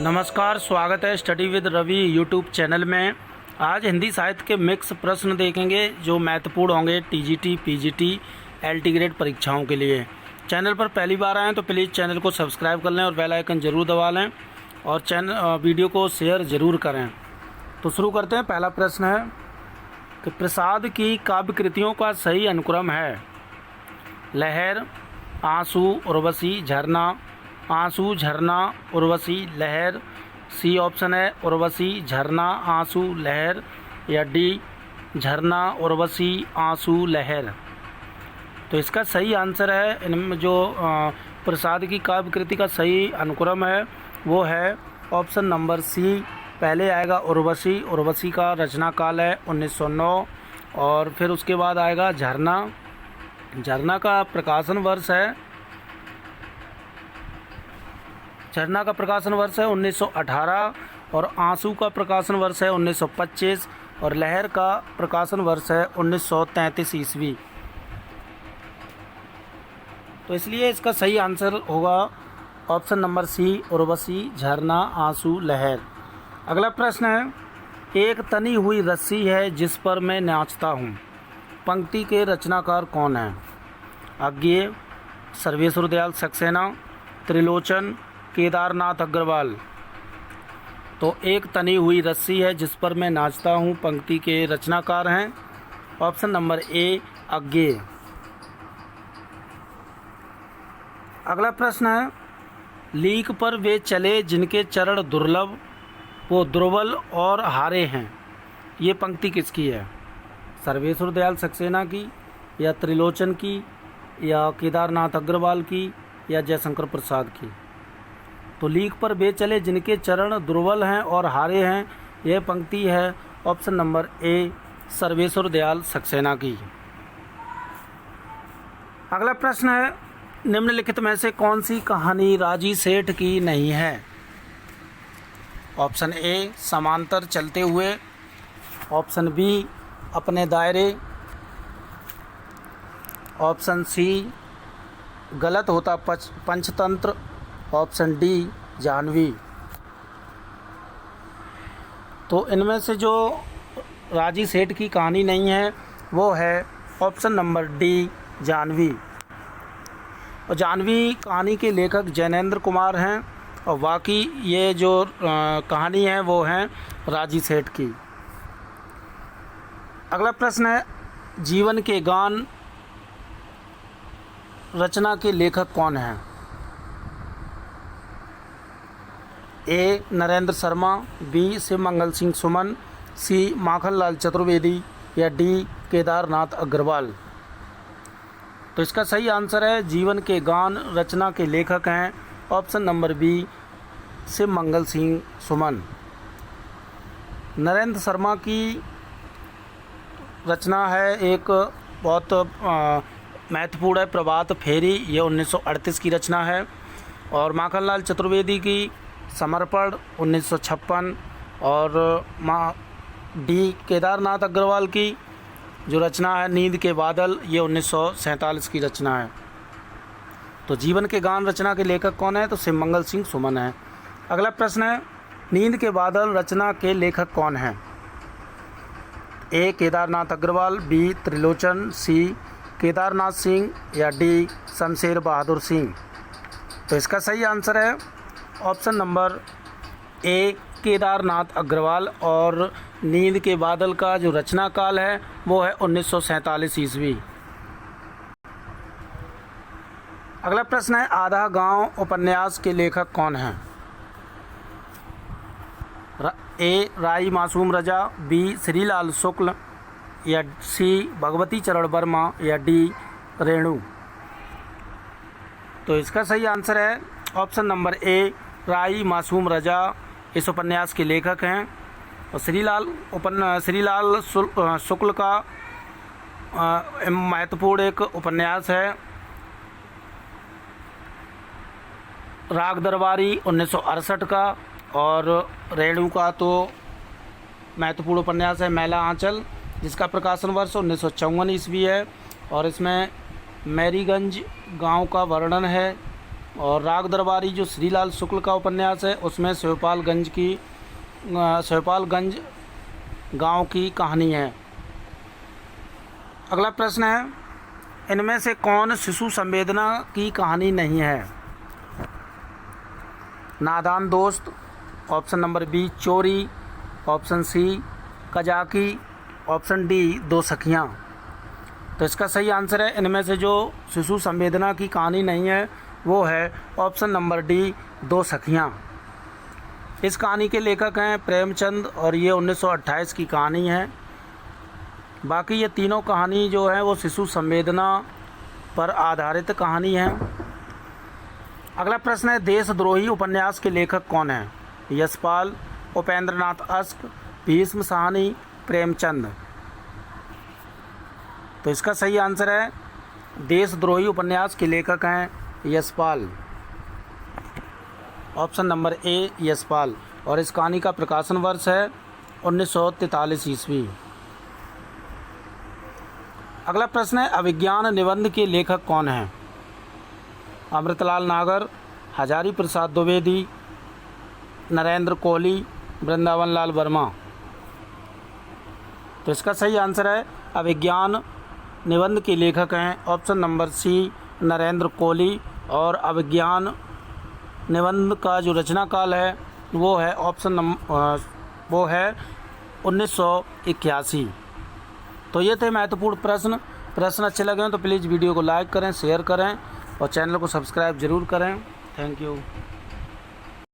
नमस्कार, स्वागत है study with Ravi YouTube channel में। आज हिंदी साहित्य के मिक्स प्रश्न देखेंगे जो महत्वपूर्ण होंगे टीजीटी, पीजीटी, एलटी ग्रेड परीक्षाओं के लिए। चैनल पर पहली बार आएँ तो प्लीज़ चैनल को सब्सक्राइब कर लें और बेल आइकन ज़रूर दबा लें और वीडियो को शेयर ज़रूर करें। तो शुरू करते हैं। पहला प्रश्न है कि प्रसाद की काव्य कृतियों का सही अनुक्रम है। लहर, आंसू, उर्वशी, झरना। आंसू, झरना, उर्वशी, लहर। सी ऑप्शन है उर्वशी, झरना, आंसू, लहर, या डी झरना, उर्वशी, आंसू, लहर। तो इसका सही आंसर है, इनमें जो प्रसाद की काव्य कृति का सही अनुक्रम है वो है ऑप्शन नंबर सी। पहले आएगा उर्वशी। उर्वशी का रचना काल है 1909 और फिर उसके बाद आएगा झरना। झरना का प्रकाशन वर्ष है 1918 और आंसू का प्रकाशन वर्ष है 1925 और लहर का प्रकाशन वर्ष है 1933 ईस्वी। तो इसलिए इसका सही आंसर होगा ऑप्शन नंबर सी, उर्वशी, झरना, आंसू, लहर। अगला प्रश्न है, एक तनी हुई रस्सी है जिस पर मैं नाचता हूँ। पंक्ति के रचनाकार कौन है? अज्ञेय, सर्वेश्वर दयाल सक्सेना, त्रिलोचन, केदारनाथ अग्रवाल। तो एक तनी हुई रस्सी है जिस पर मैं नाचता हूँ, पंक्ति के रचनाकार हैं ऑप्शन नंबर ए, अज्ञेय। अगला प्रश्न है, लीक पर वे चले जिनके चरण दुर्लभ, वो दुर्बल और हारे हैं। ये पंक्ति किसकी है? सर्वेश्वर दयाल सक्सेना की, या त्रिलोचन की, या केदारनाथ अग्रवाल की, या जयशंकर प्रसाद की। तो लीक पर वे चले जिनके चरण दुर्बल हैं और हारे हैं, यह पंक्ति है ऑप्शन नंबर ए, सर्वेश्वर दयाल सक्सेना की। अगला प्रश्न है, निम्नलिखित में से कौन सी कहानी राजी सेठ की नहीं है? ऑप्शन ए, समांतर चलते हुए। ऑप्शन बी, अपने दायरे। ऑप्शन सी, गलत होता पंचतंत्र। Option D, Jahnavi. तो इनमें से जो राजी सेठ की कहानी नहीं है वो है ऑप्शन नंबर डी, जाह्नवी। और जाह्नवी कहानी के लेखक जैनेंद्र कुमार हैं और बाकी ये जो कहानी है वो है राजी सेठ की। अगला प्रश्न है, जीवन के गान रचना के लेखक कौन हैं? ए, नरेंद्र शर्मा, बी, शिव मंगल सिंह सुमन, सी, माखनलाल चतुर्वेदी, या डी, केदारनाथ अग्रवाल। तो इसका सही आंसर है जीवन के गान रचना के लेखक हैं option number B, Shiv Mangal Singh Suman. Narendra Sharma की रचना है एक बहुत महत्वपूर्ण है, प्रभात फेरी, ये 1938 की रचना है। और माखनलाल चतुर्वेदी की समर्पण 1956 और डी, केदारनाथ अग्रवाल की जो रचना है नींद के बादल, ये 1947 की रचना है। तो जीवन के गान रचना के लेखक कौन है? तो शिव मंगल सिंह सुमन है। अगला प्रश्न है, नींद के बादल रचना के लेखक कौन हैं? ए, केदारनाथ अग्रवाल, बी, त्रिलोचन, सी, केदारनाथ सिंह, या डी, शमशेर बहादुर सिंह। तो इसका सही आंसर है option number A, Kedarnath Agrawal. और नींद के बादल का जो रचना काल है वो है 1947 ईस्वी। अगला प्रश्न है, आधा गांव उपन्यास के लेखक कौन हैं? ए, राई मासूम रजा, बी, श्रीलाल शुक्ल, या सी, भगवती चरण वर्मा, या डी, रेणु। तो इसका सही आंसर है ऑप्शन नंबर ए, राई मासूम रजा इस उपन्यास के लेखक हैं। और श्रीलाल शुक्ल का महत्वपूर्ण एक उपन्यास है राग दरबारी 1968 का। और रेणु का तो महत्वपूर्ण उपन्यास है मैला आंचल, जिसका प्रकाशन वर्ष 1954 ईस्वी है। और इसमें मैरीगंज गांव का वर्णन है और राग दरबारी जो श्रीलाल शुक्ल का उपन्यास है उसमें शिवपालगंज गांव की कहानी है। अगला प्रश्न है, इनमें से कौन शिशु संवेदना की कहानी नहीं है? नादान दोस्त, ऑप्शन नंबर बी चोरी, ऑप्शन सी कजाकी, ऑप्शन डी दो सखियाँ। तो इसका सही आंसर है, इनमें से जो शिशु संवेदना की कहानी नहीं है वो है ऑप्शन नंबर डी दो सखियाँ। इस कहानी के लेखक हैं प्रेमचंद और ये 1928 की कहानी है। बाकी ये तीनों कहानी जो है वो शिशु संवेदना पर आधारित कहानी है। अगला प्रश्न है, देशद्रोही उपन्यास के लेखक कौन हैं? यशपाल, उपेंद्रनाथ अश्क, भीष्म साहनी, प्रेमचंद। तो इसका सही आंसर है, देशद्रोही उपन्यास के लेखक हैं यशपाल, ऑप्शन नंबर ए यशपाल। और इस कहानी का प्रकाशन वर्ष है 1943 ईस्वी। अगला प्रश्न है, अभिज्ञान निबंध के लेखक कौन हैं? अमृतलाल नागर, हजारी प्रसाद द्विवेदी, नरेंद्र कोहली, वृंदावन लाल वर्मा। तो इसका सही आंसर है, अभिज्ञान निबंध के लेखक हैं option number C Narendra Kohli. और अभिज्ञान निबंध का जो रचना काल है वो है वो है 1981। तो ये थे महत्वपूर्ण प्रश्न अच्छे लगे तो प्लीज़ वीडियो को लाइक करें, शेयर करें और चैनल को सब्सक्राइब ज़रूर करें। Thank you.